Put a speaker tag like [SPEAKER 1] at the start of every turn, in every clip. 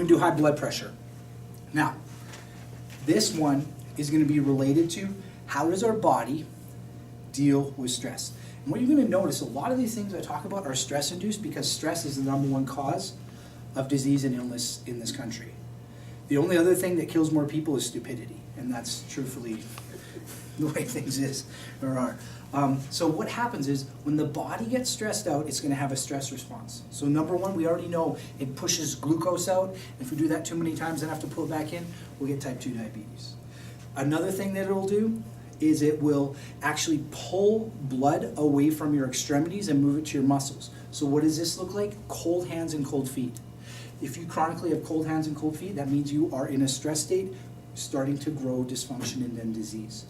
[SPEAKER 1] We're going to do high blood pressure. Now, this one is going to be related to how does our body deal with stress. And what you're going to notice, a lot of these things I talk about are stress-induced because stress is the #1 cause of disease and illness in this country. The only other thing that kills more people is stupidity, and that's truthfully the way things is or are. So what happens is when the body gets stressed out, it's going to have a stress response. So #1, we already know it pushes glucose out. If we do that too many times and have to pull it back in, we'll get type 2 diabetes. Another thing that it'll do is it will actually pull blood away from your extremities and move it to your muscles. So what does this look like? Cold hands and cold feet. If you chronically have cold hands and cold feet, that means you are in a stress state, starting to grow dysfunction and then disease.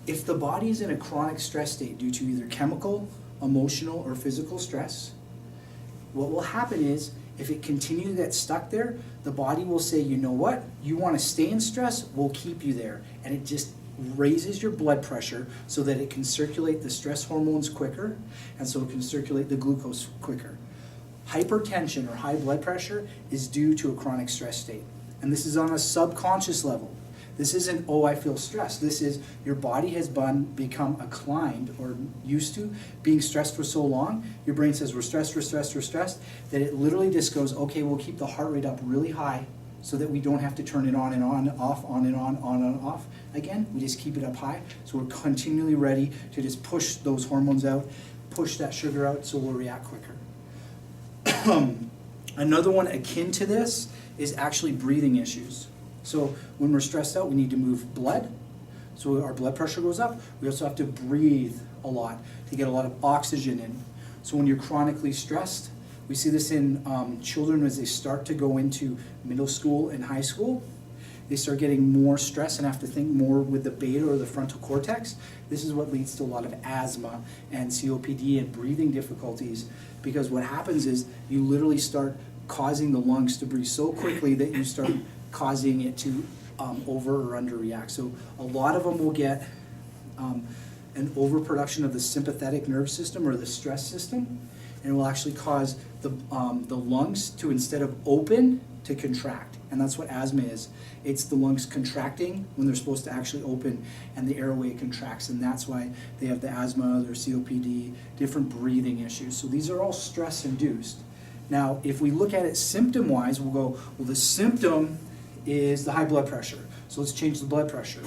[SPEAKER 1] If the body is in a chronic stress state due to either chemical, emotional, or physical stress, what will happen is if it continues to get stuck there, the body will say, you know what, you want to stay in stress, we'll keep you there. And it just raises your blood pressure so that it can circulate the stress hormones quicker, and so it can circulate the glucose quicker. Hypertension or high blood pressure is due to a chronic stress state. And this is on a subconscious level. This isn't, oh, I feel stressed. This is your body has become acclimed or used to being stressed for so long. Your brain says, we're stressed, we're stressed, we're stressed, that it literally just goes, okay, we'll keep the heart rate up really high so that we don't have to turn it on and on, off, on and on and off again. We just keep it up high. So we're continually ready to just push those hormones out, push that sugar out so we'll react quicker. Another one akin to this is actually breathing issues. So when we're stressed out, we need to move blood. So our blood pressure goes up. We also have to breathe a lot to get a lot of oxygen in. So when you're chronically stressed, we see this in children as they start to go into middle school and high school. They start getting more stress and have to think more with the beta or the frontal cortex. This is what leads to a lot of asthma and COPD and breathing difficulties, because what happens is you literally start causing the lungs to breathe so quickly that you start causing it to over or under react. So a lot of them will get an overproduction of the sympathetic nerve system or the stress system, and it will actually cause the lungs to, instead of open, to contract. And that's what asthma is. It's the lungs contracting when they're supposed to actually open, and the airway contracts, and that's why they have the asthma, their COPD, different breathing issues. So these are all stress induced. Now, if we look at it symptom-wise, we'll go, well, the symptom is the high blood pressure. So let's change the blood pressure.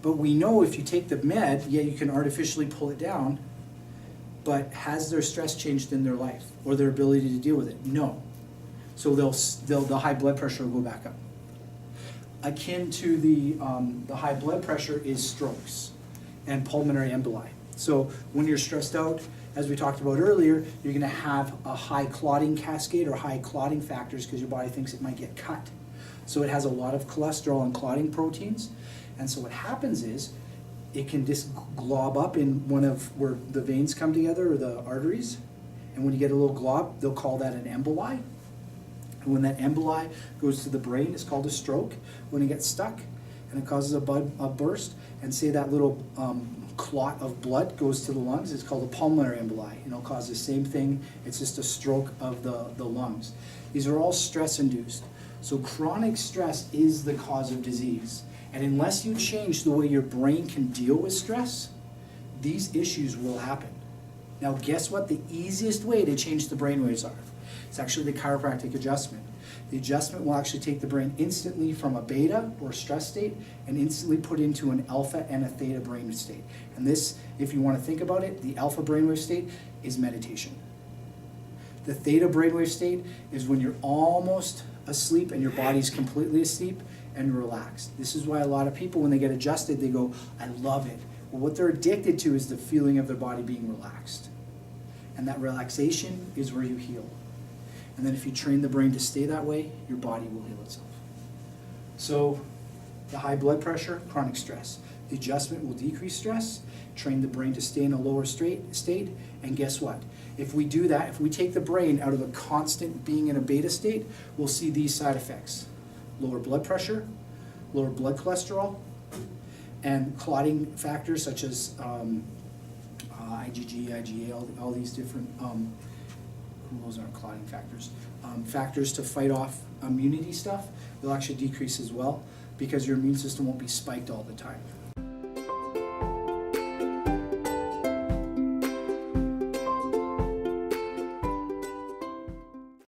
[SPEAKER 1] But we know if you take the med, yeah, you can artificially pull it down, but has their stress changed in their life or their ability to deal with it? No. So the high blood pressure will go back up. Akin to the high blood pressure is strokes and pulmonary emboli. So when you're stressed out, as we talked about earlier, you're going to have a high clotting cascade or high clotting factors because your body thinks it might get cut. So it has a lot of cholesterol and clotting proteins. And so what happens is it can just glob up in one of where the veins come together or the arteries. And when you get a little glob, they'll call that an emboli. And when that emboli goes to the brain, it's called a stroke. When it gets stuck and it causes a burst, and say that little clot of blood goes to the lungs, it's called a pulmonary emboli. And it'll cause the same thing. It's just a stroke of the lungs. These are all stress-induced. So chronic stress is the cause of disease. And unless you change the way your brain can deal with stress, these issues will happen. Now guess what the easiest way to change the brainwaves are? It's actually the chiropractic adjustment. The adjustment will actually take the brain instantly from a beta or stress state and instantly put into an alpha and a theta brainwave state. And this, if you want to think about it, the alpha brainwave state is meditation. The theta brainwave state is when you're almost asleep and your body's completely asleep and relaxed. This is why a lot of people, when they get adjusted, they go, I love it. Well, what they're addicted to is the feeling of their body being relaxed. And that relaxation is where you heal. And then if you train the brain to stay that way, your body will heal itself. So the high blood pressure, chronic stress. The adjustment will decrease stress, train the brain to stay in a lower state, and guess what? If we do that, if we take the brain out of a constant being in a beta state, we'll see these side effects. Lower blood pressure, lower blood cholesterol, and clotting factors such as IgG, IgA, all these different, who those aren't clotting factors. Factors to fight off immunity stuff will actually decrease as well, because your immune system won't be spiked all the time.